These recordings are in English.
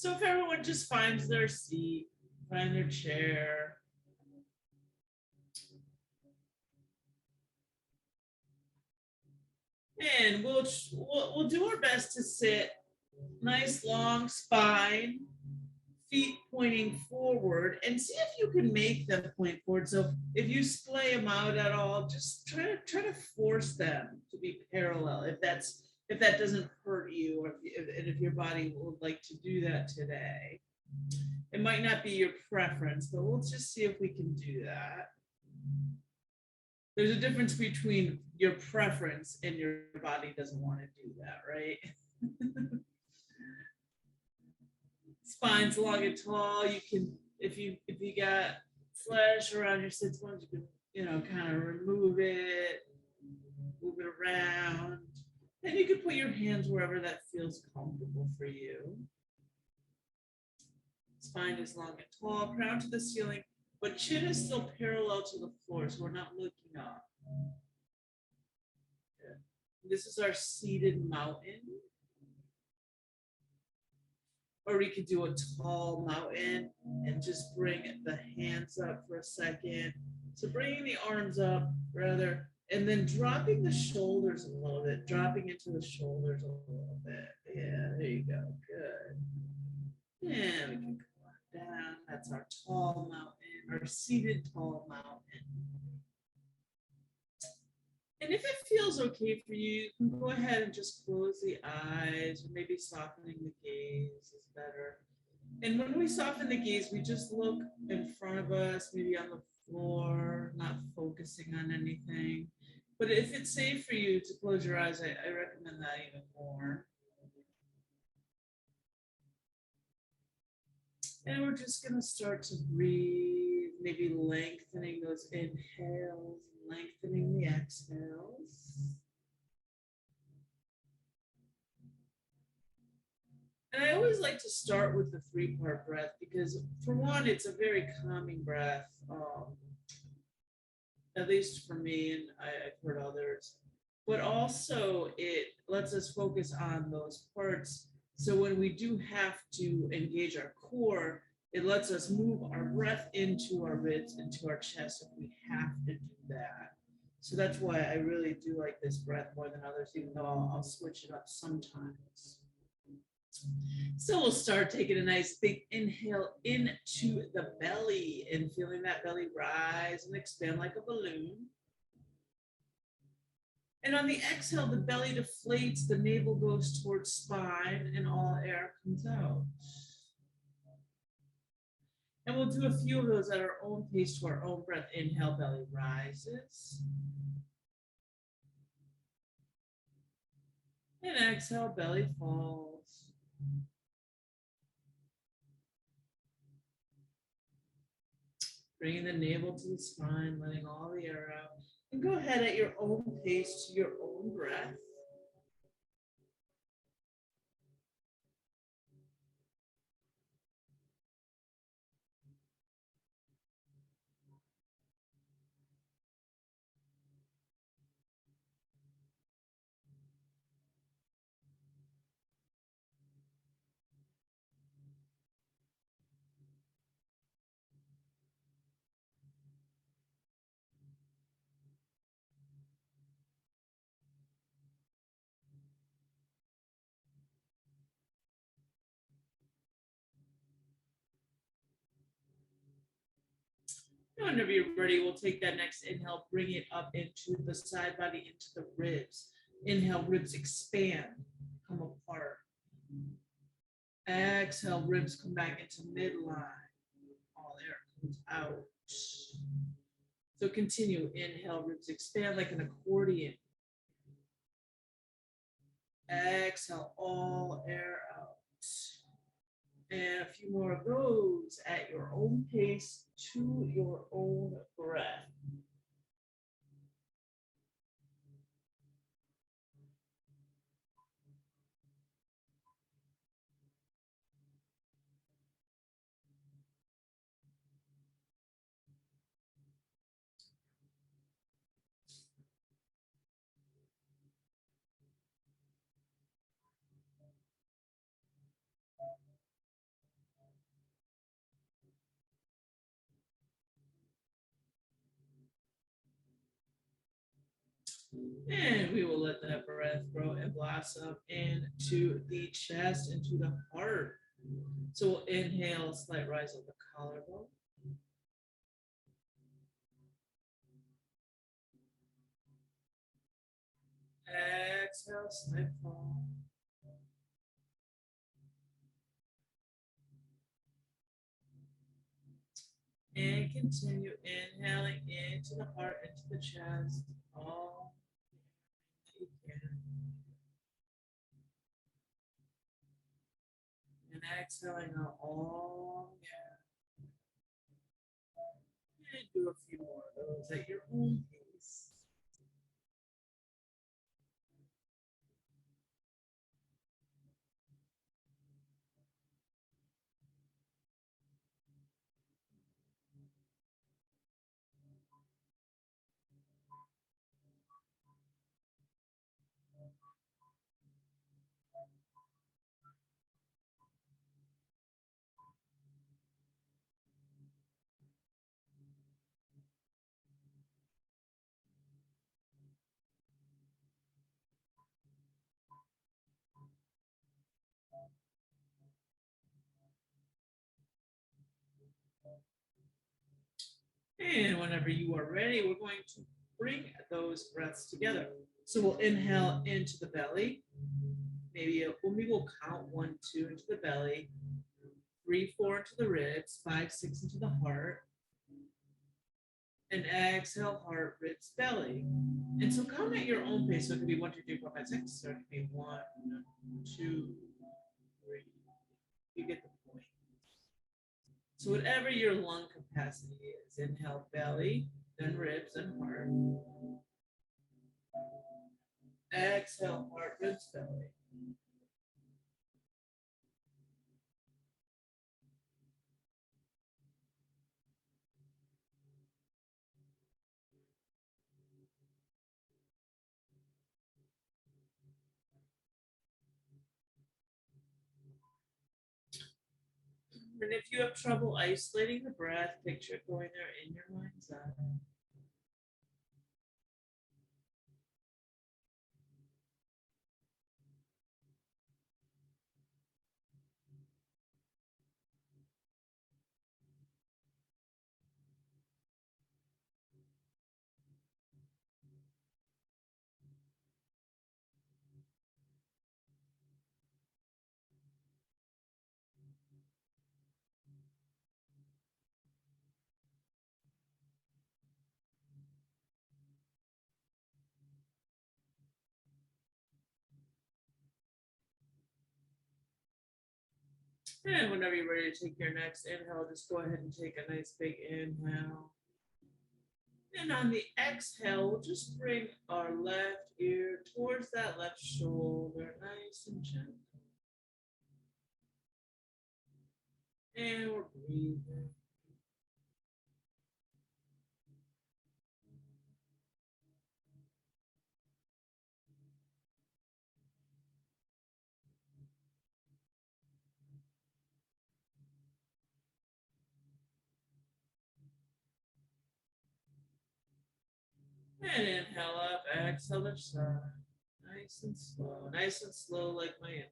So if everyone just finds their seat, find their chair. And we'll do our best to sit nice long spine, feet pointing forward, and see if you can make them point forward. So if you splay them out at all, just try to force them to be parallel. If that doesn't hurt you, or if your body would like to do that today, it might not be your preference, but we'll just see if we can do that. There's a difference between your preference and your body doesn't want to do that, right? Spine's long and tall. You can, if you got flesh around your sits bones, you can, kind of remove it, move it around. And you can put your hands wherever that feels comfortable for you. Spine is long and tall, crown to the ceiling, but chin is still parallel to the floor, so we're not looking up. Good. This is our seated mountain. Or we could do a tall mountain and just bring the hands up for a second. So bringing the arms up rather, and then dropping the shoulders a little bit, dropping into the shoulders a little bit. Yeah, there you go. Good. And we can come on down. That's our tall mountain, our seated tall mountain. And if it feels okay for you, you can go ahead and just close the eyes, or maybe softening the gaze is better. And when we soften the gaze, we just look in front of us, maybe on the floor, not focusing on anything. But if it's safe for you to close your eyes, I recommend that even more. And we're just going to start to breathe, maybe lengthening those inhales, lengthening the exhales. And I always like to start with the 3-part breath because, for one, it's a very calming breath, at least for me, and I've heard others. But also, it lets us focus on those parts. So when we do have to engage our core, it lets us move our breath into our ribs, into our chest if we have to do that. So that's why I really do like this breath more than others, even though I'll switch it up sometimes. So we'll start taking a nice big inhale into the belly and feeling that belly rise and expand like a balloon. And on the exhale, the belly deflates, the navel goes towards spine, and all air comes out. And we'll do a few of those at our own pace to our own breath. Inhale, belly rises. And exhale, belly falls. Bringing the navel to the spine, letting all the air out. And go ahead at your own pace to your own breath. Whenever you're ready, we'll take that next inhale, bring it up into the side body, into the ribs. Inhale, ribs expand, come apart. Exhale, ribs come back into midline. All air comes out. So continue. Inhale, ribs expand like an accordion. Exhale, all air out. And a few more of those at your own pace to your own breath. And we will let that breath grow and blossom into the chest, into the heart. So we'll inhale, slight rise of the collarbone. Exhale, slight fall. And continue inhaling into the heart, into the chest, all that you can. And exhaling out all the air. And do a few more of those at your own pace. And whenever you are ready, we're going to bring those breaths together. So we'll inhale into the belly. Maybe we'll count 1, 2 into the belly, 3, 4 into the ribs, 5, 6 into the heart, and exhale, heart, ribs, belly. And so count at your own pace. So it could be 1, 2, 3, 4, 5, 6. So it could be 1, 2, 3. You get the point. So whatever your lung capacity is, inhale belly, then ribs and heart. Exhale, heart, ribs, belly. And if you have trouble isolating the breath, picture it going there in your mind's eye. And whenever you're ready to take your next inhale, just go ahead and take a nice big inhale. And on the exhale, we'll just bring our left ear towards that left shoulder, nice and gentle. And we're breathing. And inhale up, exhale to side. Nice and slow like my internet.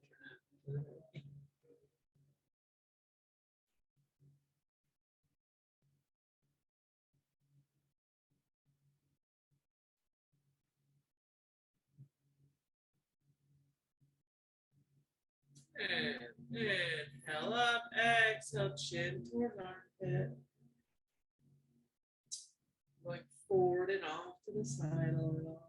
And inhale up, exhale, chin toward armpit. Going forward and off to the side a little.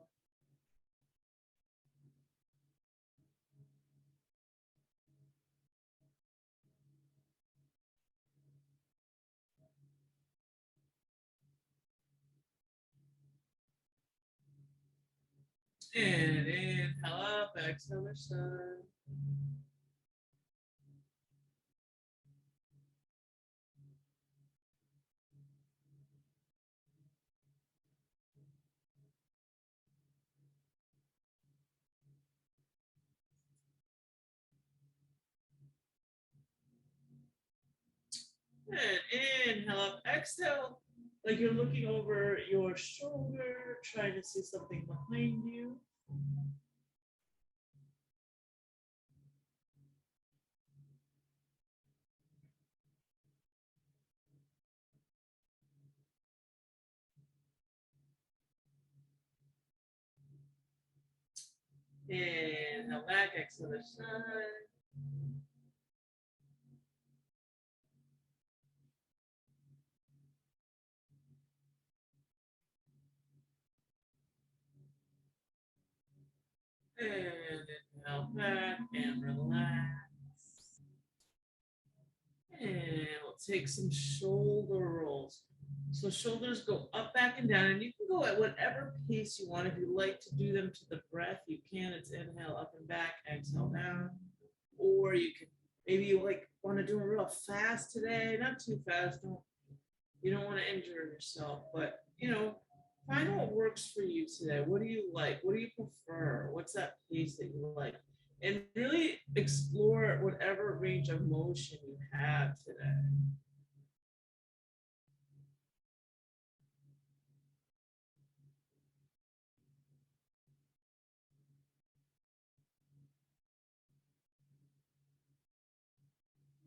And inhale up, exhale to side. And inhale up, exhale Like you're looking over your shoulder, trying to see something behind you. Inhale back, exhale the side. And inhale back and relax. And we'll take some shoulder rolls. So shoulders go up, back, and down, and you can go at whatever pace you want. If you like to do them to the breath, you can. It's inhale up and back, exhale down. Or you can, maybe you like want to do it real fast today, not too fast. You don't want to injure yourself, but find what works for you today. What do you like? What do you prefer? What's that pace that you like? And really explore whatever range of motion you have today.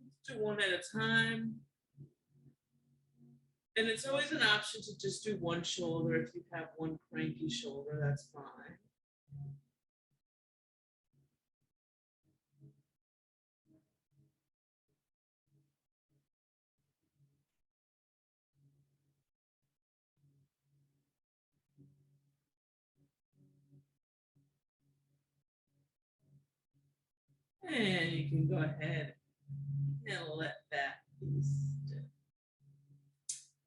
Let's do one at a time. And it's always an option to just do one shoulder. If you have one cranky shoulder, that's fine. And you can go ahead and let that be still.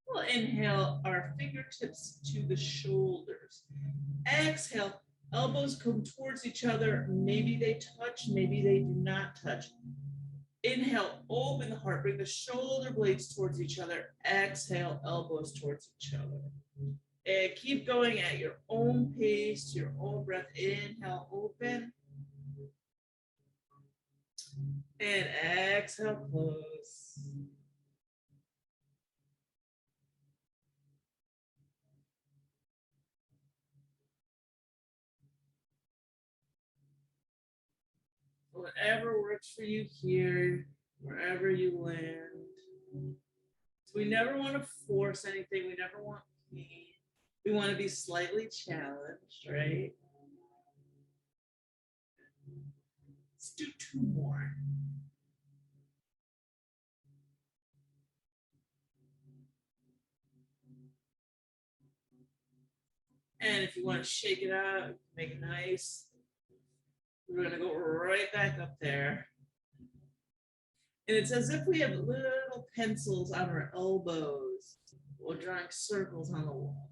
We'll inhale our fingertips to the shoulders. Exhale, elbows come towards each other. Maybe they touch, maybe they do not touch. Inhale, open the heart, bring the shoulder blades towards each other. Exhale, elbows towards each other. And keep going at your own pace, your own breath. Inhale, open. And exhale, close. Whatever works for you here, wherever you land. So we never want to force anything. We never want pain. We want to be slightly challenged, right? Let's do two more. And if you want to shake it out, make it nice. We're going to go right back up there. And it's as if we have little pencils on our elbows. We're drawing circles on the wall.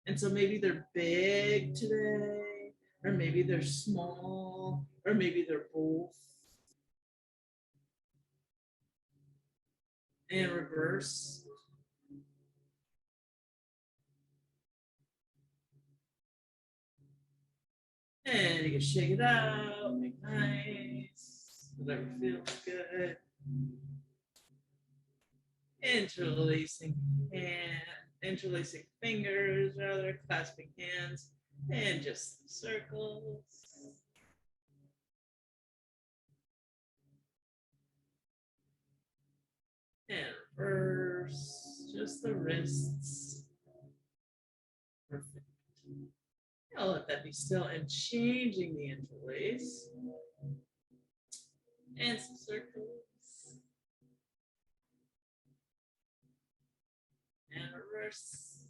And so maybe they're big today, or maybe they're small, or maybe they're both. And reverse. And you can shake it out, make nice, whatever feels good. Interlacing fingers, rather, clasping hands, and just circles. And reverse, just the wrists. Perfect. I'll let that be still and changing the interlace. And some circles. And reverse.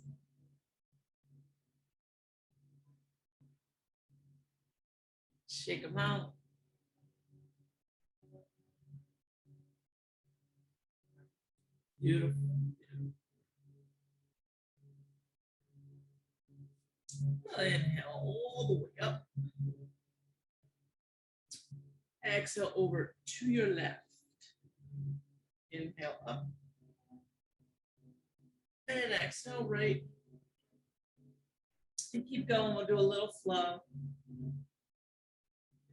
Shake them out. Beautiful. Inhale all the way up. Exhale over to your left. Inhale up. And exhale right. And keep going. We'll do a little flow.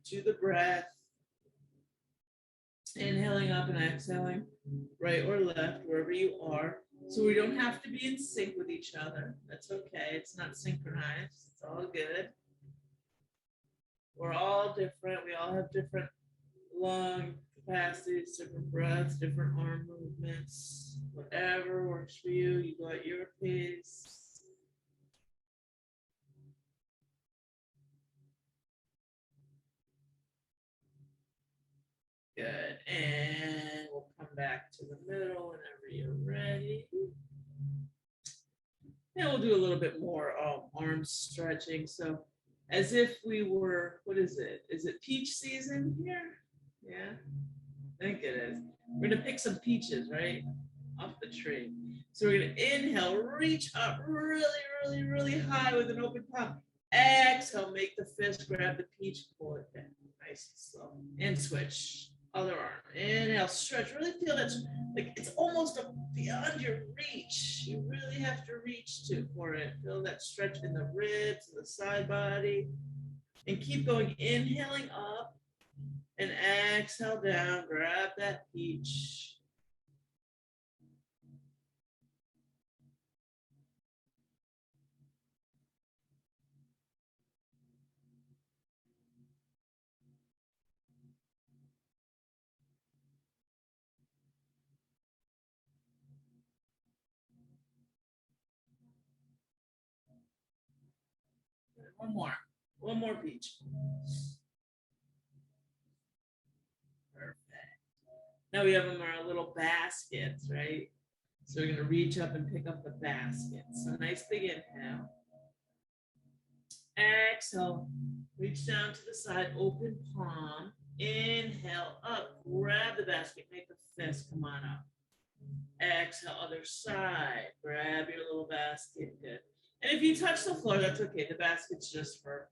To the breath. Inhaling up and exhaling, right or left, wherever you are. So we don't have to be in sync with each other. That's okay. It's not synchronized. It's all good. We're all different. We all have different lung capacities, different breaths, different arm movements. Whatever works for you, you go at your pace. Good. And we'll come back to the middle whenever you're ready. And we'll do a little bit more arm stretching. So as if we were, what is it? Is it peach season here? Yeah, I think it is. We're gonna pick some peaches, right? Off the tree. So we're gonna inhale, reach up really, really, really high with an open palm. Exhale, make the fist, grab the peach, pull it down. Nice and slow. And switch. Other arm. Inhale, stretch. Really feel that, like it's almost beyond your reach. You really have to reach for it. Feel that stretch in the ribs, the side body. And keep going, inhaling up and exhale down. Grab that peach. One more. One more peach. Perfect. Now we have them in our little baskets, right? So we're going to reach up and pick up the basket. So nice big inhale. Exhale. Reach down to the side, open palm. Inhale up. Grab the basket. Make a fist. Come on up. Exhale, other side. Grab your little basket. Good. And if you touch the floor, that's okay. The basket's just for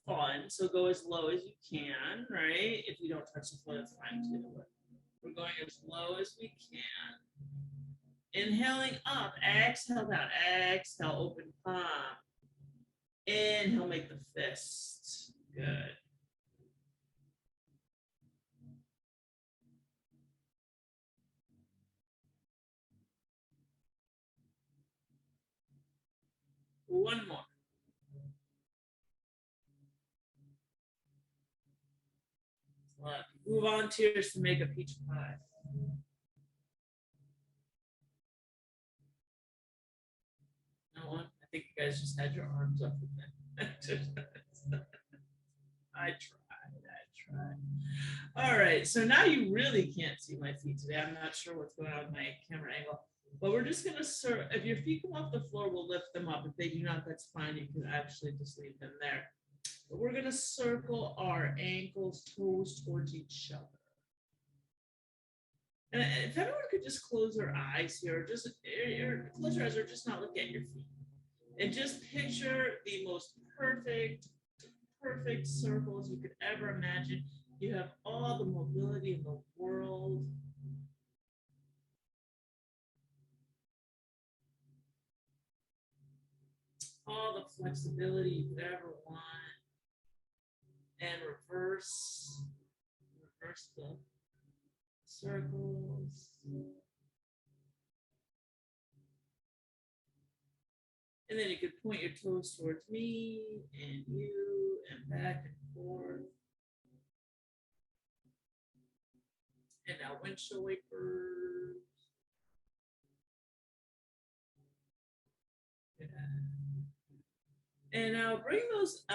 fun. So go as low as you can, right? If you don't touch the floor, that's fine too. But we're going as low as we can. Inhaling up, exhale down, exhale, open palm. Inhale, make the fist. Good. One more. Move on tears to make a peach pie. No one? I think you guys just had your arms up with that. I tried. All right, so now you really can't see my feet today. I'm not sure what's going on with my camera angle, but we're just gonna if your feet come off the floor, we'll lift them up. If they do not, that's fine. You can actually just leave them there. But we're gonna circle our ankles, toes towards each other. And if everyone could just close their eyes here, just close your eyes or just not look at your feet. And just picture the most perfect circles you could ever imagine. You have all the mobility in the world. All the flexibility you could ever want. And reverse the circles. And then you could point your toes towards me and you and back and forth. And now windshield wipers. And now bring those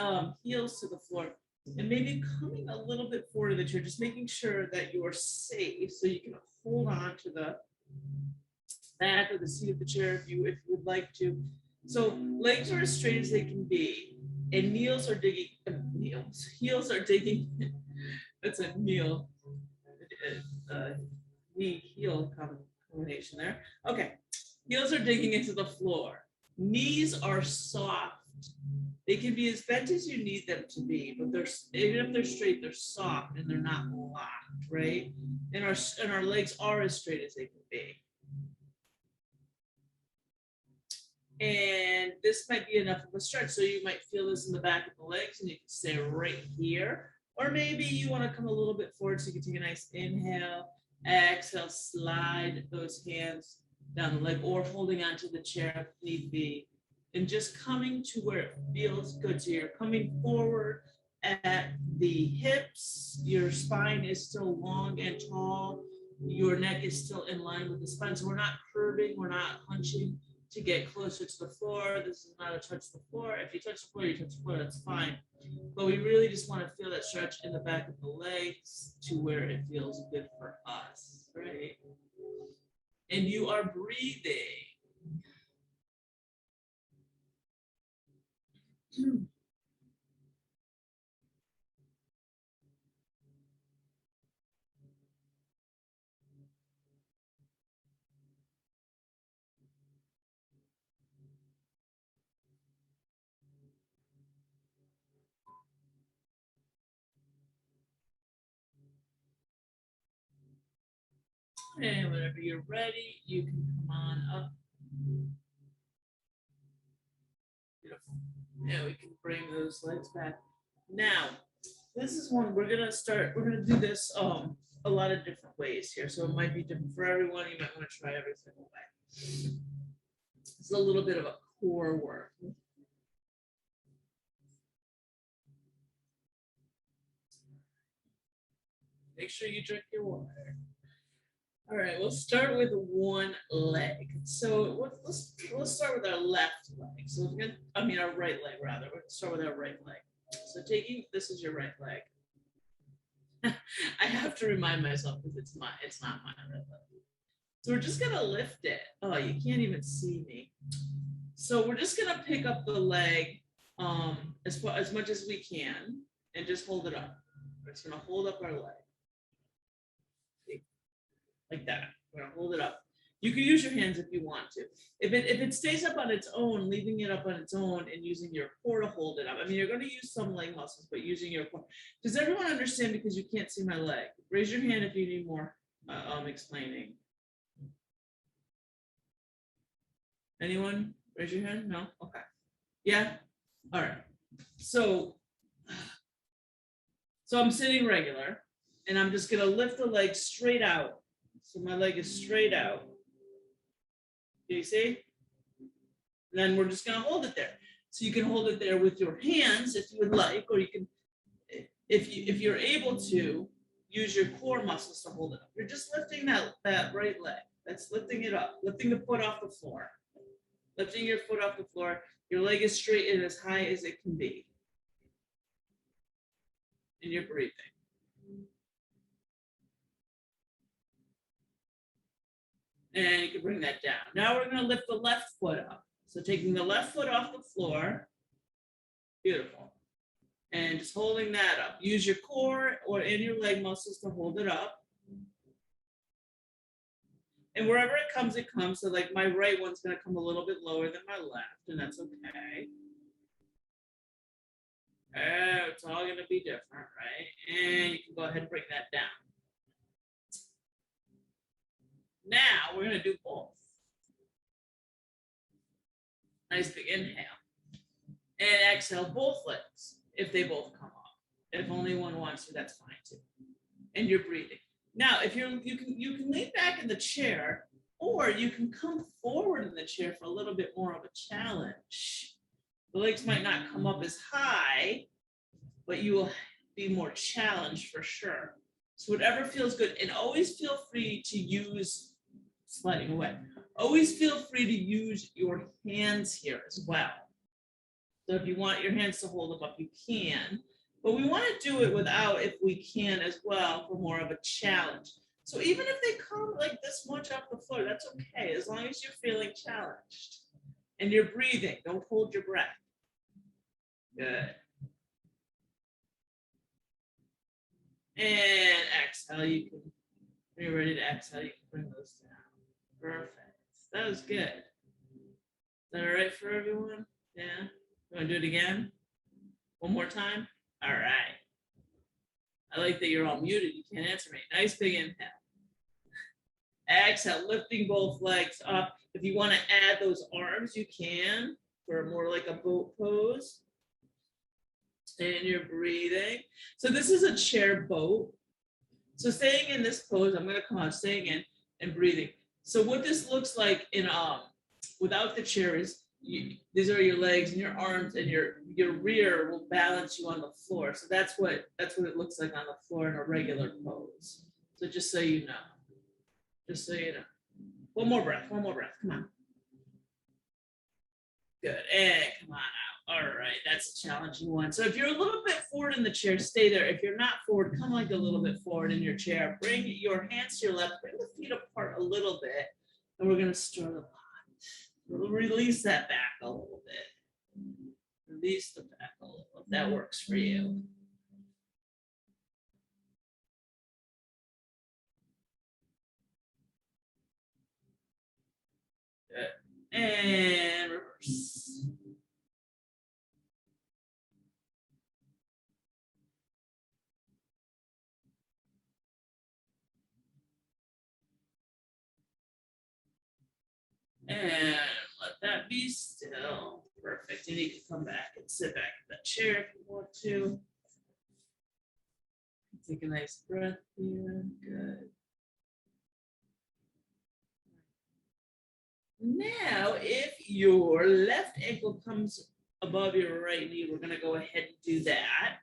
heels to the floor and maybe coming a little bit forward of the chair, just making sure that you are safe so you can hold on to the back of the seat of the chair if you would like to. So legs are as straight as they can be, and heels are digging. That's a kneel, knee heel combination there. Okay, heels are digging into the floor. Knees are soft. They can be as bent as you need them to be, but even if they're straight, they're soft and they're not locked, right? And our legs are as straight as they can be. And this might be enough of a stretch. So you might feel this in the back of the legs and you can stay right here. Or maybe you want to come a little bit forward so you can take a nice inhale, exhale, slide those hands down the leg or holding onto the chair if need be. And just coming to where it feels good. So you're coming forward at the hips, your spine is still long and tall, your neck is still in line with the spine. So we're not curving, we're not hunching to get closer to the floor. This is not a touch the floor. If you touch the floor, you touch the floor, that's fine. But we really just want to feel that stretch in the back of the legs to where it feels good for us, right? And you are breathing. And whenever you're ready, you can come on up. Beautiful. Yeah, we can bring those legs back. Now, this is one we're gonna start. We're gonna do this a lot of different ways here, so it might be different for everyone. You might want to try every single way. It's a little bit of a core work. Make sure you drink your water. All right, we'll start with one leg. So let's start with our left leg. So we're gonna, I mean our right leg rather. We're gonna start with our right leg. So this is your right leg. I have to remind myself because it's not my right leg. So we're just gonna lift it. Oh, you can't even see me. So we're just gonna pick up the leg as much as we can and just hold it up. We're just gonna hold up our leg. Like that. We're gonna hold it up. You can use your hands if you want to. If it stays up on its own, leaving it up on its own and using your core to hold it up. I mean, you're gonna use some leg muscles, but using your core. Does everyone understand because you can't see my leg? Raise your hand if you need more explaining. Anyone? Raise your hand? No? Okay. Yeah? All right. So I'm sitting regular and I'm just gonna lift the leg straight out. So my leg is straight out. Do you see? And then we're just gonna hold it there. So you can hold it there with your hands if you would like, or you can, if you're able to, use your core muscles to hold it up. You're just lifting that right leg. That's lifting it up, lifting the foot off the floor. Lifting your foot off the floor. Your leg is straight and as high as it can be. And you're breathing. And you can bring that down. Now we're going to lift the left foot up. So taking the left foot off the floor. Beautiful. And just holding that up. Use your core or in your leg muscles to hold it up. And wherever it comes, it comes. So like my right one's going to come a little bit lower than my left, and that's okay. It's all going to be different, right? And you can go ahead and bring that down. Now we're going to do both. Nice big inhale. And exhale both legs if they both come up. If only one wants to, that's fine too. And you're breathing. Now, if you can lean back in the chair, or you can come forward in the chair for a little bit more of a challenge. The legs might not come up as high, but you will be more challenged for sure. So whatever feels good, and always feel free to use, sliding away, always feel free to use your hands here as well. So if you want your hands to hold them up, you can, but we want to do it without if we can as well for more of a challenge. So even if they come like this much off the floor, that's okay, as long as you're feeling challenged and you're breathing. Don't hold your breath. Good. And exhale, you can, when you're ready to exhale, you can bring those down. Perfect. That was good. Is that all right for everyone? Yeah? You want to do it again? One more time? All right. I like that you're all muted. You can't answer me. Nice big inhale. Exhale, lifting both legs up. If you want to add those arms, you can for more like a boat pose. And you're breathing. So this is a chair boat. So staying in this pose, I'm going to come out, staying in and breathing. So what this looks like in without the chair is these are your legs and your arms, and your rear will balance you on the floor. So that's what it looks like on the floor in a regular pose. So just so you know. Just so you know. One more breath. Come on. Good. And come on out. All right. That's a challenging one. So if you're a little bit forward in the chair, stay there. If you're not forward, come like a little bit forward in your chair. Bring your hands to your left. Bring the feet apart a little bit. And we're going to stir the pot. We'll release that back a little bit. Release the back a little, if that works for you. Good. And reverse. And let that be still. Perfect. And you can come back and sit back in that chair if you want to. Take a nice breath here. Good. Now, if your left ankle comes above your right knee, we're going to go ahead and do that.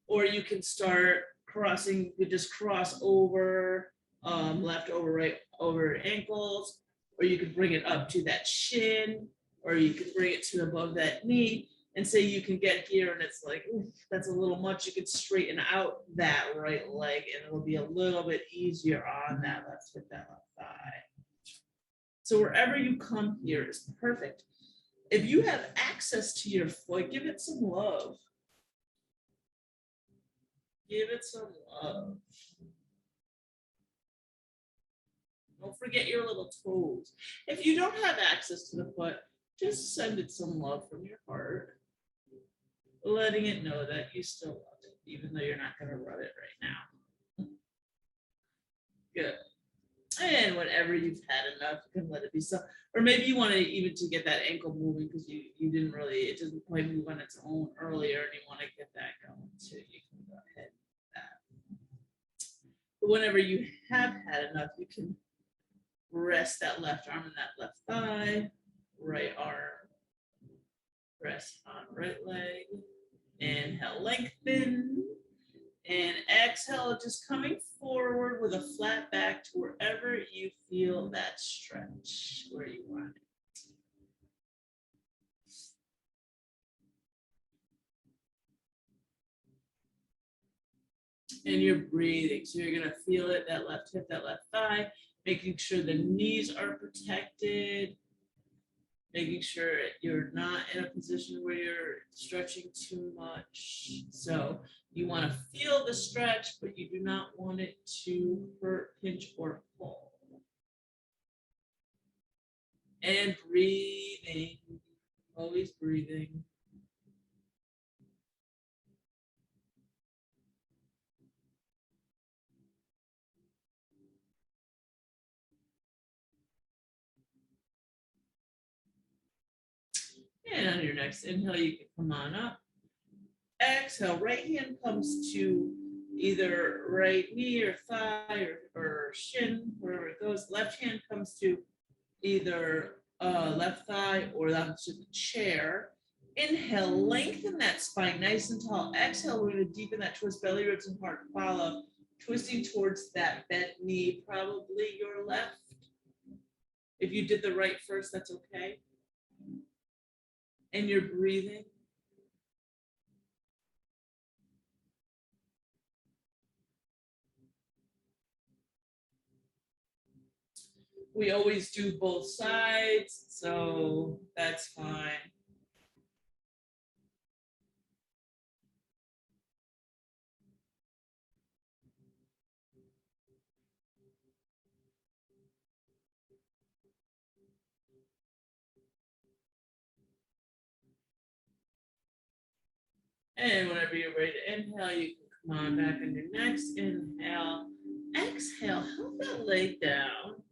Or you can start crossing, you just cross over left over right over ankles, or you could bring it up to that shin, or you could bring it to above that knee, and say you can get here and it's like, that's a little much. You can straighten out that right leg and it'll be a little bit easier on that left hip, that left thigh. So wherever you come here is perfect. If you have access to your foot, give it some love. Give it some love. Don't forget your little toes. If you don't have access to the foot, just send it some love from your heart, letting it know that you still love it, even though you're not going to rub it right now. Good. And whenever you've had enough, you can let it be so. Or maybe you want to even to get that ankle moving because you didn't really, it doesn't quite move on its own earlier, and you want to get that going too. You can go ahead and do that. But whenever you have had enough, you can rest that left arm and that left thigh, right arm, rest on right leg. Inhale, lengthen. And exhale, just coming forward with a flat back to wherever you feel that stretch, where you want it. And you're breathing. So you're going to feel it, that left hip, that left thigh, making sure the knees are protected, making sure you're not in a position where you're stretching too much. So you want to feel the stretch, but you do not want it to hurt, pinch, or pull. And breathing, always breathing. And on your next inhale, you can come on up. Exhale, right hand comes to either right knee or thigh or shin, wherever it goes. Left hand comes to either left thigh or onto the chair. Inhale, lengthen that spine nice and tall. Exhale, we're going to deepen that twist, belly, ribs, and heart follow. Twisting towards that bent knee, probably your left. If you did the right first, that's okay. And you're breathing. We always do both sides, so that's fine. And whenever you're ready to inhale, you can come on back on your next inhale. Exhale, help that leg down.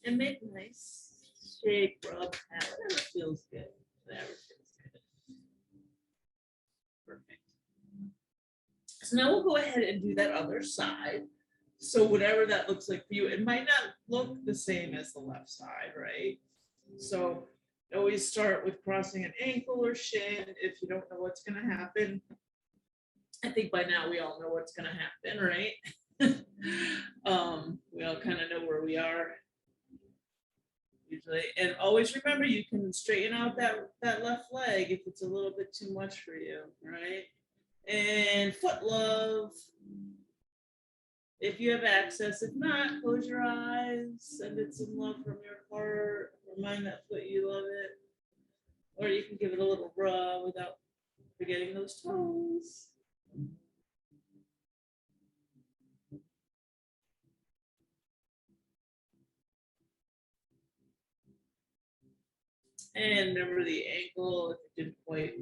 And make a nice shake, rub, pat, whatever feels good. Whatever feels good. Perfect. So now we'll go ahead and do that other side. So whatever that looks like for you, it might not look the same as the left side, right? So always start with crossing an ankle or shin if you don't know what's going to happen. I think by now we all know what's going to happen, right? We all kind of know where we are usually. And always remember you can straighten out that left leg if it's a little bit too much for you, right? And foot love. If you have access, if not, close your eyes, send it some love from your heart, remind that foot you love it. Or you can give it a little rub without forgetting those toes. And remember the ankle, if it didn't quite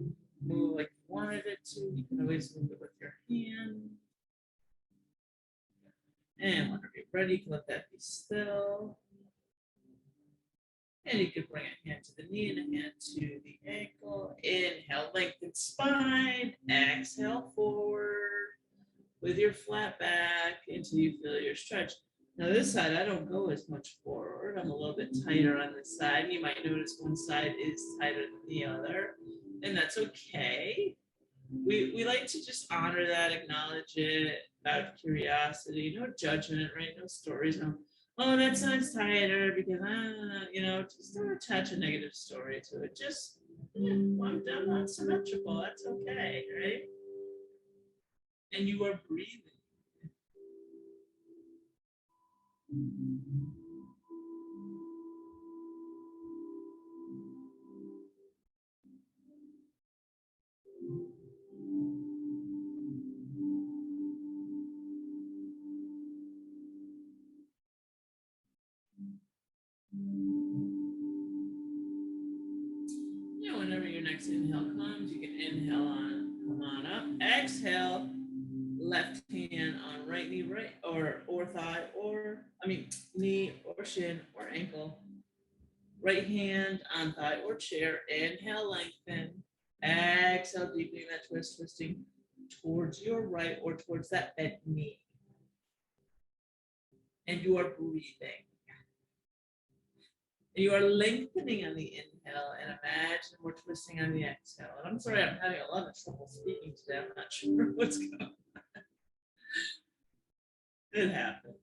move like you wanted it to, you can always move it with your hand. And whenever you're ready, you can let that be still. And you can bring a hand to the knee and a hand to the ankle. Inhale, lengthen spine. Exhale, forward with your flat back until you feel your stretch. Now this side, I don't go as much forward. I'm a little bit tighter on this side. You might notice one side is tighter than the other, and that's okay. We like to just honor that, acknowledge it, out of curiosity, no judgment, right? No stories, no, oh, that side's tighter because, just don't attach a negative story to it. Just, I'm not symmetrical. That's okay, right? And you are breathing. Whenever your next inhale comes, you can inhale on, come on up. Exhale, left hand on right knee, right or thigh, knee or shin or ankle. Right hand on thigh or chair. Inhale, lengthen. Exhale, deepening that twist, twisting towards your right or towards that bent knee. And you are breathing. You are lengthening on the inhale and imagine we're twisting on the exhale. And I'm sorry, I'm having a lot of trouble speaking today. I'm not sure what's going on. It happens.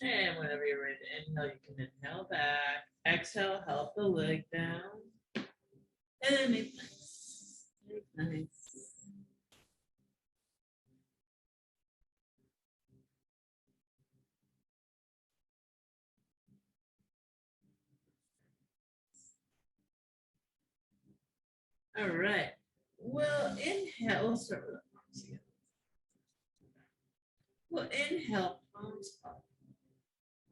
And whenever you're ready to inhale, you can inhale back. Exhale, help the leg down. And then make nice. Make nice. All right. Well, inhale. We'll start with the palms again. Well, inhale, palms up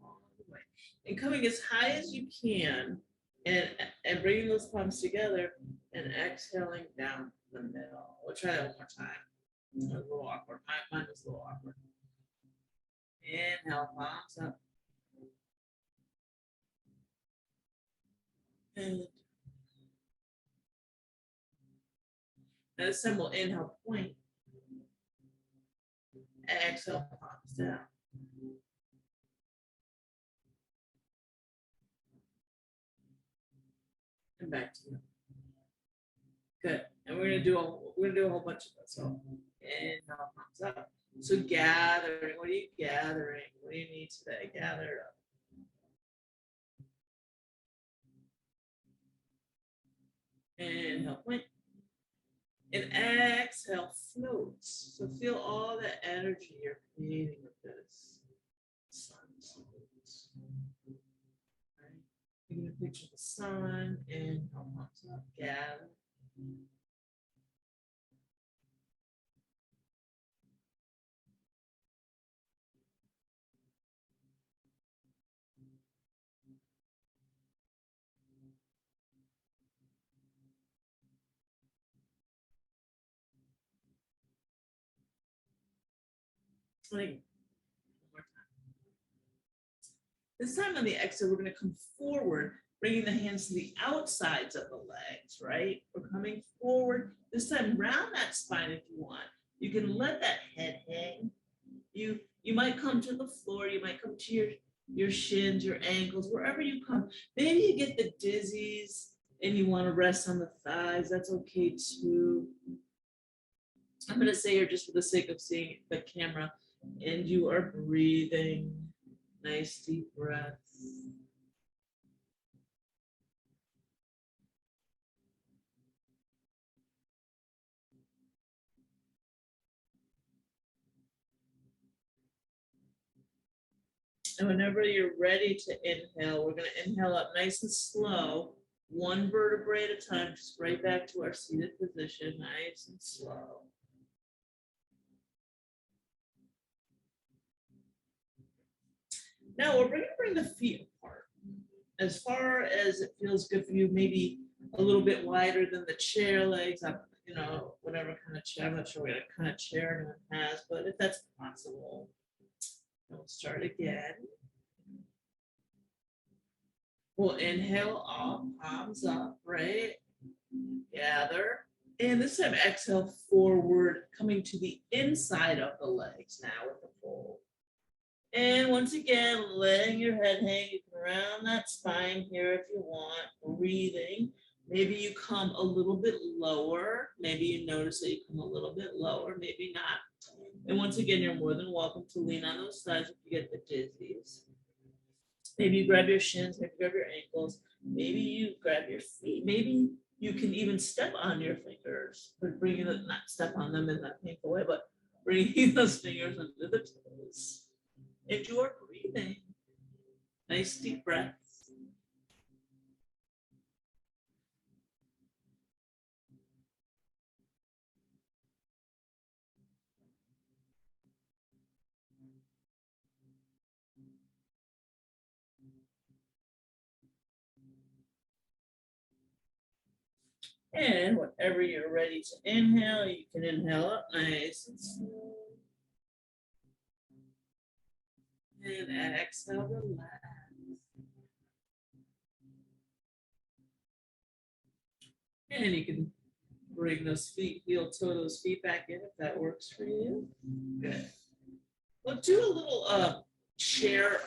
all the way. And coming as high as you can and bringing those palms together and exhaling down the middle. We'll try that one more time. A little awkward. Mine was a little awkward. Inhale, palms up. And this time we'll inhale, point. Exhale, palms down. And back to you. Good. And we're gonna do a whole bunch of this. So inhale, palms up. So gathering. What are you gathering? What do you need today? Gather it up. Inhale, point. And exhale, floats. So feel all the energy you're creating with this. Sun floats. Right? You're gonna picture the sun and palms up, gather. Like, one more time. This time on the exhale, we're going to come forward, bringing the hands to the outsides of the legs, right? We're coming forward. This time, round that spine if you want. You can let that head hang. You might come to the floor. You might come to your shins, your ankles, wherever you come. Maybe you get the dizzies and you want to rest on the thighs. That's okay too. I'm going to say here just for the sake of seeing the camera, and you are breathing. Nice deep breaths. And whenever you're ready to inhale, we're going to inhale up nice and slow, one vertebrae at a time, just right back to our seated position, nice and slow. Now we're going to bring the feet apart. As far as it feels good for you, maybe a little bit wider than the chair legs, you know, whatever kind of chair. I'm not sure what kind of chair anyone has, but if that's possible, we'll start again. We'll inhale up, palms up, right? Gather. And this time exhale forward, coming to the inside of the legs now with the fold. And once again, letting your head hang. You can round that spine here if you want, breathing. Maybe you come a little bit lower. Maybe you notice that you come a little bit lower, maybe not. And once again, you're more than welcome to lean on those sides if you get the dizzies. Maybe you grab your shins, maybe you grab your ankles, maybe you grab your feet. Maybe you can even step on your fingers, but bringing it, not step on them in that painful way, but bringing those fingers under the toes. And you are breathing. Nice deep breaths. And whenever you're ready to inhale, you can inhale up nice and slow. And exhale, relax. And you can bring those feet, heel toe those feet back in if that works for you. Good. We'll do a little chair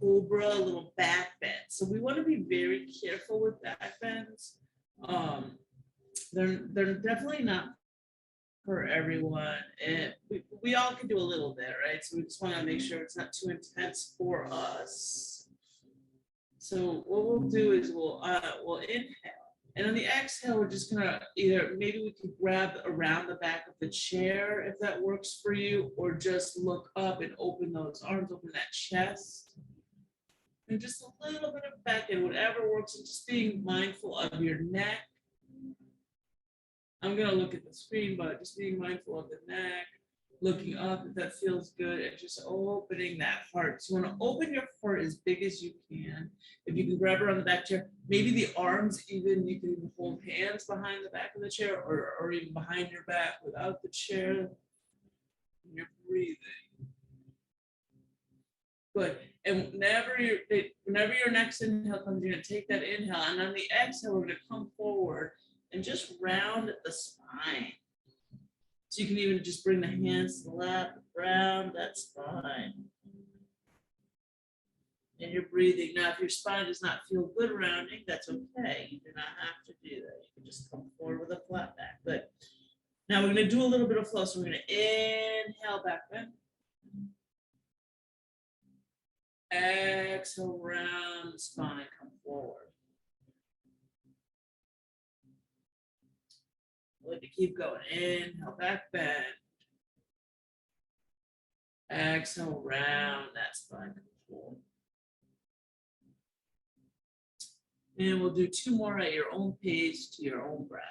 cobra, a little back bend. So we want to be very careful with back bends. They're definitely not for everyone. And we all can do a little bit, right? So we just want to make sure it's not too intense for us. So what we'll do is we'll inhale. And on the exhale, we're just gonna maybe we can grab around the back of the chair if that works for you, or just look up and open those arms, open that chest. And just a little bit of back and whatever works, and just being mindful of your neck. I'm gonna look at the screen, but just being mindful of the neck, looking up if that feels good, and just opening that heart. So you want to open your heart as big as you can. If you can grab around the back chair, maybe the arms even, you can hold hands behind the back of the chair, or even behind your back without the chair. And you're breathing. Good. And whenever your next inhale comes, you're going to take that inhale, and on the exhale, we're going to come forward and just round the spine. So you can even just bring the hands to the lap, round that spine. And you're breathing. Now, if your spine does not feel good rounding, that's okay. You do not have to do that. You can just come forward with a flat back. Good. Now we're going to do a little bit of flow. So we're going to inhale back bend. Exhale, round the spine, come forward. Good to keep going. Inhale, back bend. Exhale, round that spine, come forward. And we'll do two more at your own pace to your own breath.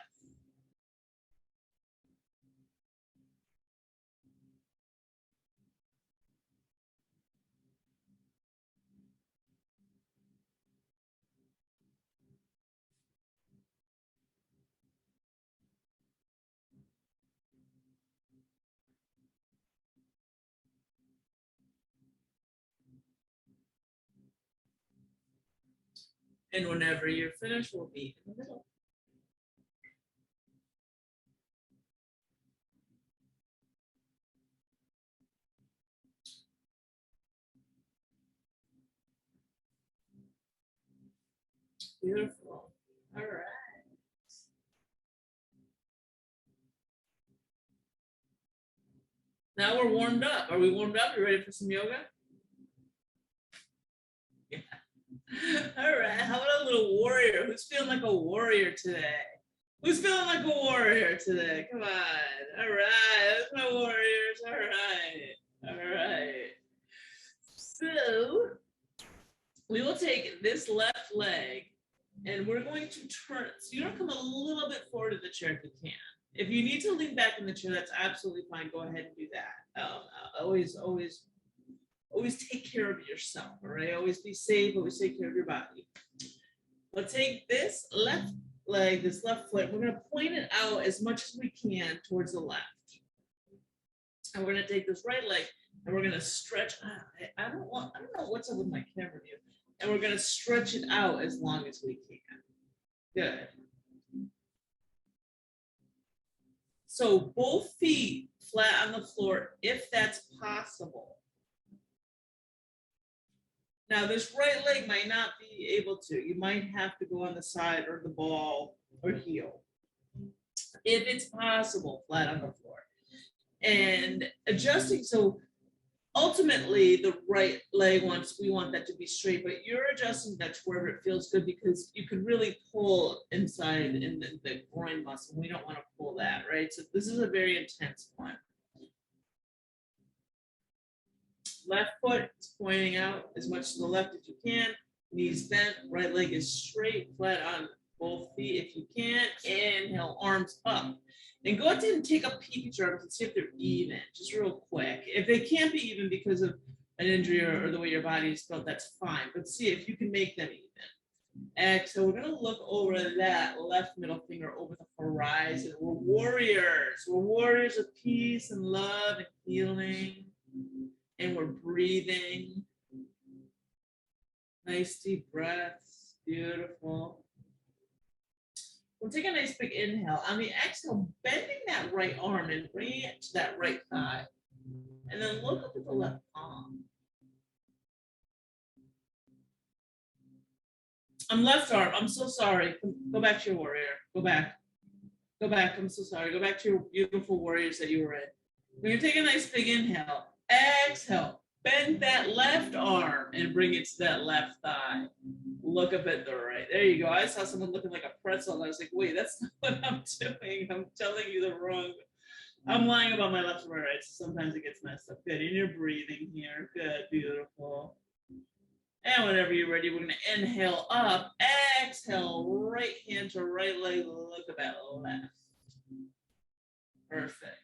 And whenever you're finished, we'll meet in the middle. Beautiful. All right. Now we're warmed up. Are we warmed up? You ready for some yoga? Yeah. All right. How about a little warrior? Who's feeling like a warrior today? Who's feeling like a warrior today? Come on. All right. That's my warriors. All right. All right. So we will take this left leg and we're going to turn it. So you're going to come a little bit forward to the chair if you can. If you need to lean back in the chair, that's absolutely fine. Go ahead and do that. Always take care of yourself, all right? Always be safe, always take care of your body. We'll take this left leg, this left foot, we're gonna point it out as much as we can towards the left. And we're gonna take this right leg and we're gonna stretch, I don't know what's up with my camera view. And we're gonna stretch it out as long as we can. Good. So both feet flat on the floor, if that's possible. Now this right leg might not be able to. You might have to go on the side or the ball or heel. If it's possible, flat on the floor. And adjusting, so ultimately the right leg we want that to be straight, but you're adjusting that to wherever it feels good because you could really pull inside in the groin muscle. We don't want to pull that, right? So this is a very intense one. Left foot is pointing out as much to the left as you can. Knees bent, right leg is straight, flat on both feet if you can. Inhale, arms up. And go ahead and take a peek at your arms and see if they're even, just real quick. If they can't be even because of an injury or the way your body is built, that's fine. But see if you can make them even. Exhale, we're gonna look over that left middle finger over the horizon. We're warriors. We're warriors of peace and love and healing. And we're breathing. Nice deep breaths. Beautiful. We'll take a nice big inhale. On the exhale, bending that right arm and bringing it to that right thigh. And then look up at the left palm. I'm left arm. I'm so sorry. Go back to your warrior. Go back. Go back. I'm so sorry. Go back to your beautiful warriors that you were in. We're going to take a nice big inhale. Exhale. Bend that left arm and bring it to that left thigh. Look up at the right. There you go. I saw someone looking like a pretzel and I was like, wait, that's not what I'm doing. I'm telling you the wrong. I'm lying about my left and my right, so sometimes it gets messed up. Good. And you're breathing here. Good. Beautiful. And whenever you're ready, we're going to inhale up. Exhale. Right hand to right leg. Look at that left. Perfect.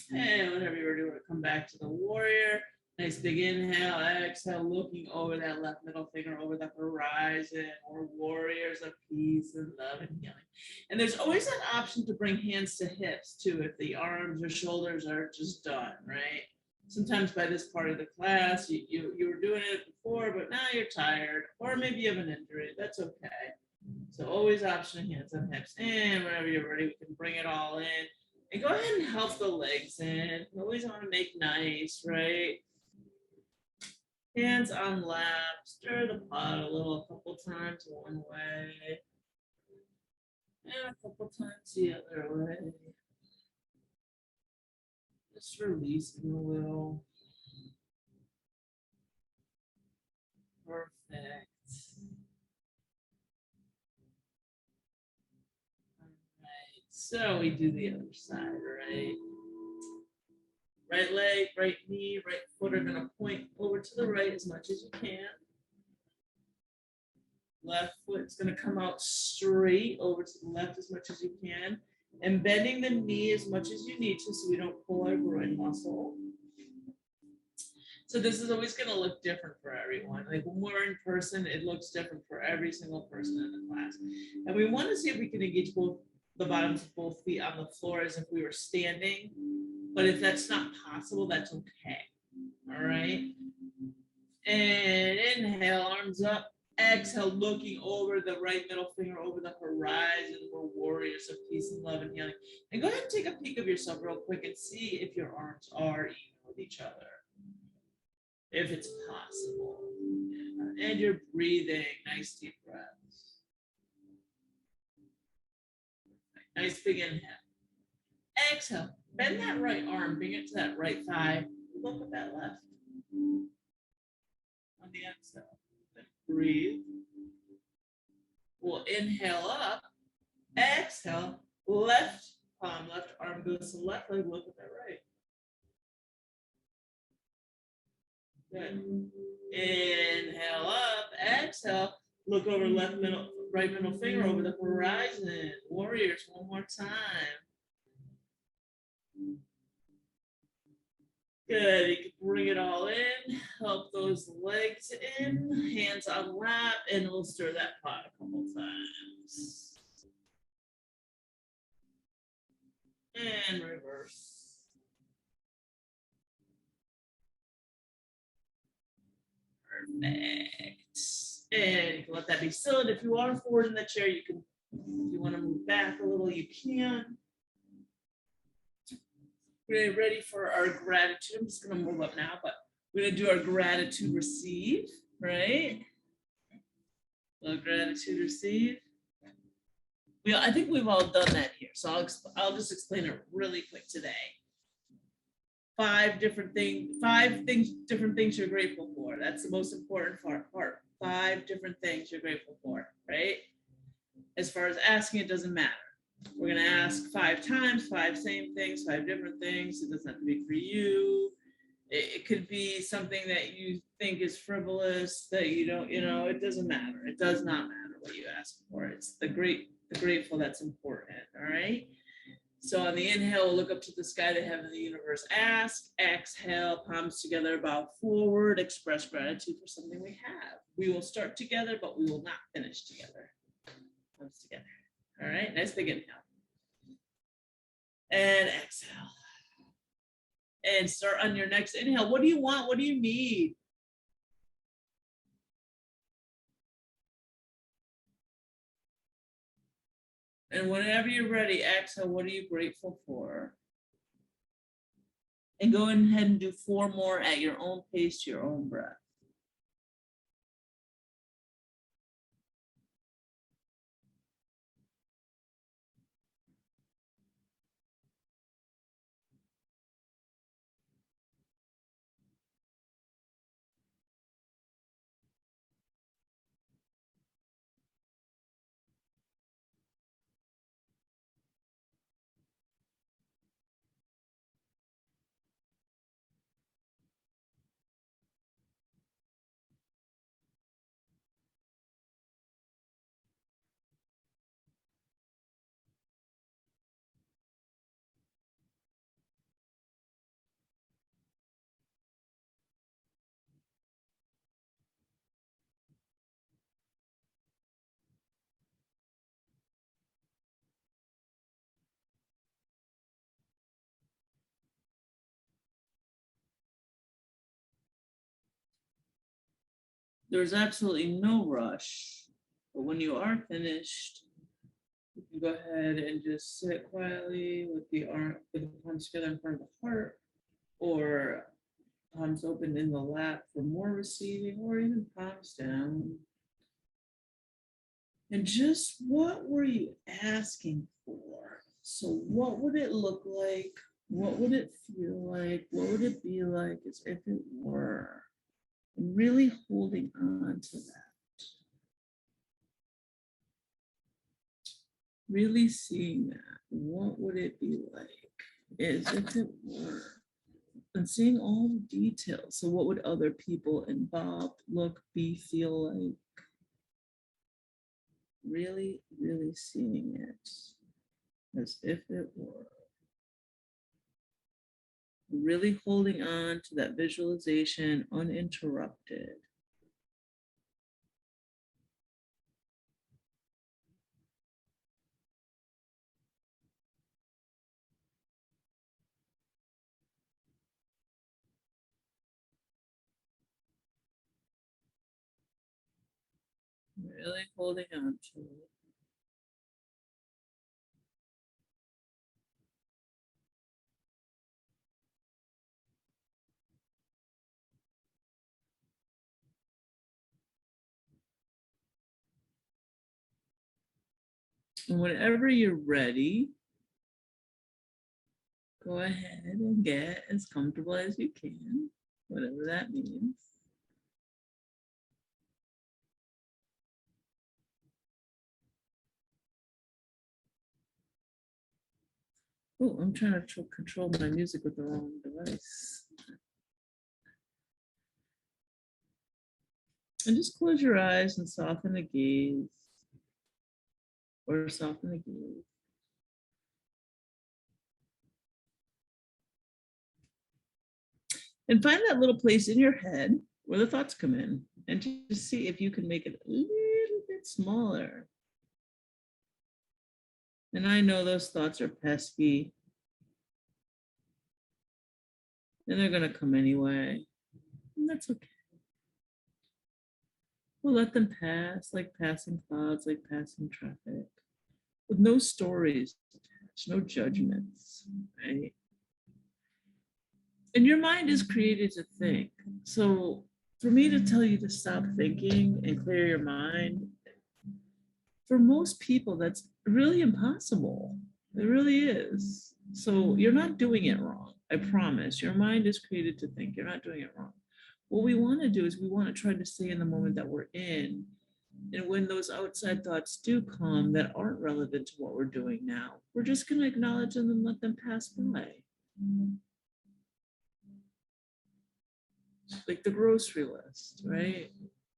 And whenever you're ready, we're going to come back to the warrior. Nice big inhale, exhale, looking over that left middle finger over the horizon. We're warriors of peace and love and healing. And there's always that option to bring hands to hips too, if the arms or shoulders are just done, right? Sometimes by this part of the class, you were doing it before, but now you're tired, or maybe you have an injury. That's okay. So always option hands on hips. And whenever you're ready, we can bring it all in. And go ahead and help the legs in. You always want to make nice, right? Hands on lap. Stir the pot a little, a couple times one way. And a couple times the other way. Just releasing a little. Perfect. So we do the other side, right? Right leg, right knee, right foot are gonna point over to the right as much as you can. Left foot's gonna come out straight over to the left as much as you can. And bending the knee as much as you need to so we don't pull our groin muscle. So this is always gonna look different for everyone. Like when we're in person, it looks different for every single person in the class. And we wanna see if we can engage both the bottoms of both feet on the floor as if we were standing. But if that's not possible, that's okay. All right. And inhale, arms up. Exhale, looking over the right middle finger over the horizon. We're warriors of peace and love and healing. And go ahead and take a peek of yourself real quick and see if your arms are even with each other, if it's possible. Yeah. And you're breathing. Nice deep breaths. Nice big inhale. Exhale. Bend that right arm. Bring it to that right thigh. Look at that left. On the exhale. Then breathe. We'll inhale up. Exhale. Left palm, left arm goes to the left leg. Look at that right. Good. Inhale up. Exhale. Look over left middle, right middle finger over the horizon. Warriors, one more time. Good. You can bring it all in. Help those legs in. Hands on lap, and we'll stir that pot a couple times. And reverse. Perfect. And you can let that be still. And if you are forward in the chair, you can, if you want to move back a little, you can. We're ready for our gratitude. I'm just going to move up now, but we're going to do our gratitude receive, right? So gratitude receive. I think we've all done that here. So I'll just explain it really quick today. Different things you're grateful for. That's the most important part. 5 different things you're grateful for, right? As far as asking, it doesn't matter. We're going to ask 5 times, 5 same things, 5 different things. It doesn't have to be for you. It could be something that you think is frivolous, that you don't, it doesn't matter. It does not matter what you ask for. It's the grateful that's important, all right? So on the inhale, we'll look up to the sky, the heaven, the universe, ask. Exhale, palms together, bow forward, express gratitude for something we have. We will start together, but we will not finish together. Palms together. All right, nice big inhale. And exhale. And start on your next inhale. What do you want? What do you need? And whenever you're ready, exhale, what are you grateful for? And go ahead and do 4 more at your own pace, to your own breath. There's absolutely no rush, but when you are finished, you can go ahead and just sit quietly with the palms together in front of the heart, or palms open in the lap for more receiving, or even palms down. And just what were you asking for? So what would it look like? What would it feel like? What would it be like as if it were? And really holding on to that. Really seeing that. What would it be like as if it were? And seeing all the details. So what would other people involved look, be, feel like? Really, really seeing it as if it were. Really holding on to that visualization uninterrupted. Really holding on to it. And whenever you're ready, go ahead and get as comfortable as you can, whatever that means. Oh, I'm trying to control my music with the wrong device. And just close your eyes and soften the gaze, or soften the gaze. And find that little place in your head where the thoughts come in, and just see if you can make it a little bit smaller. And I know those thoughts are pesky, and they're going to come anyway. And that's okay. We'll let them pass like passing clouds, like passing traffic, with no stories attached, no judgments, right? And your mind is created to think. So for me to tell you to stop thinking and clear your mind, for most people, that's really impossible. It really is. So you're not doing it wrong. I promise. Your mind is created to think. You're not doing it wrong. What we want to do is we want to try to stay in the moment that we're in. And when those outside thoughts do come that aren't relevant to what we're doing now, we're just going to acknowledge them and let them pass by. Like the grocery list, right?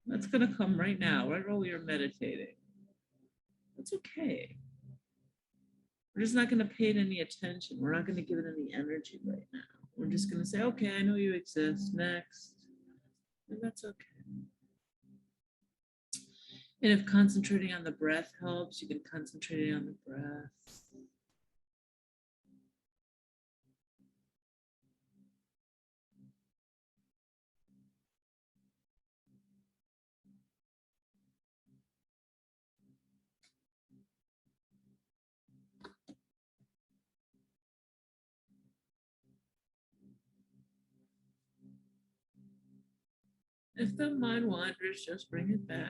That's going to come right now, right while we are meditating. That's okay. We're just not going to pay it any attention. We're not going to give it any energy right now. We're just going to say, okay, I know you exist. Next. And that's okay. And if concentrating on the breath helps, you can concentrate on the breath. If the mind wanders, just bring it back.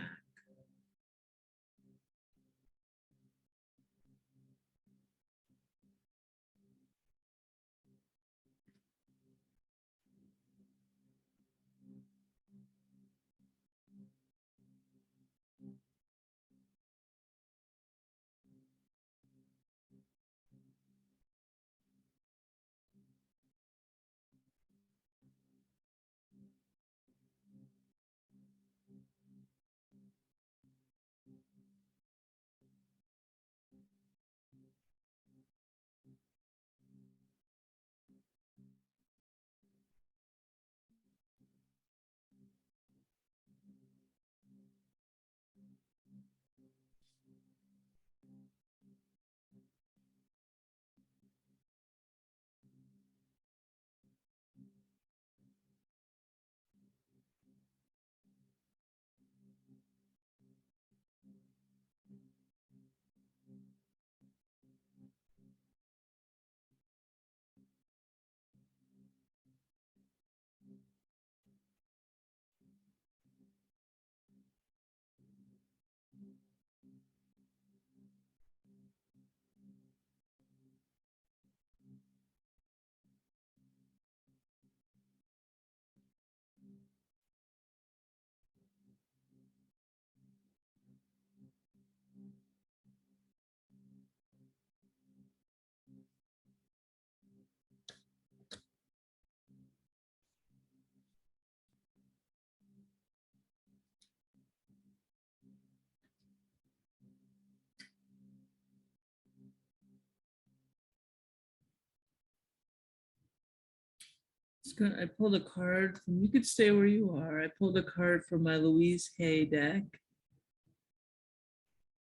I pulled a card from, you could stay where you are. I pulled a card from my Louise Hay deck.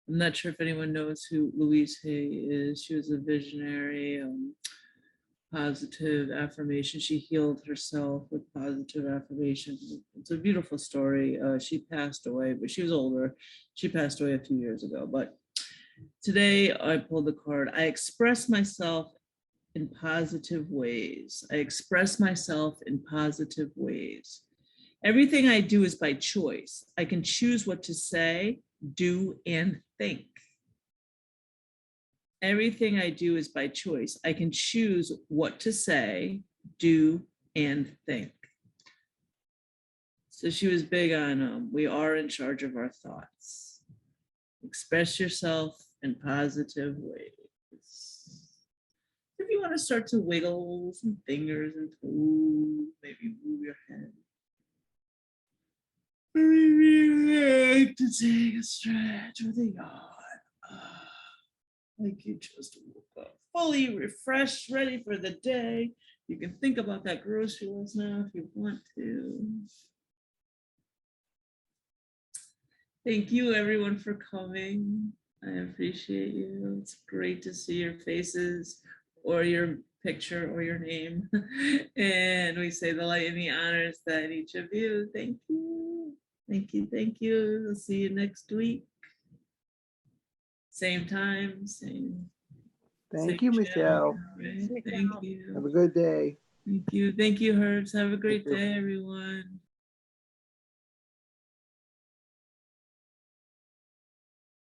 I'm not sure if anyone knows who Louise Hay is. She was a visionary positive affirmation. She healed herself with positive affirmations. It's a beautiful story. She passed away, but she was older. She passed away a few years ago. But today I pulled the card. I express myself in positive ways. I express myself in positive ways. Everything I do is by choice. I can choose what to say, do, and think. Everything I do is by choice. I can choose what to say, do, and think. So she was big on we are in charge of our thoughts. Express yourself in positive ways. If you want to start to wiggle some fingers and toes, maybe move your head. Maybe like to take a stretch with a yawn. Like you just woke up fully refreshed, ready for the day. You can think about that grocery list now if you want to. Thank you everyone for coming. I appreciate you. It's great to see your faces or your picture or your name. And we say the light and the honors that each of you. Thank you. Thank you. Thank you. We'll see you next week. Same time, same. Thank you, Michelle. Right? Thank you. Have a good day. Thank you. Thank you, Herbs. Have a great day, everyone.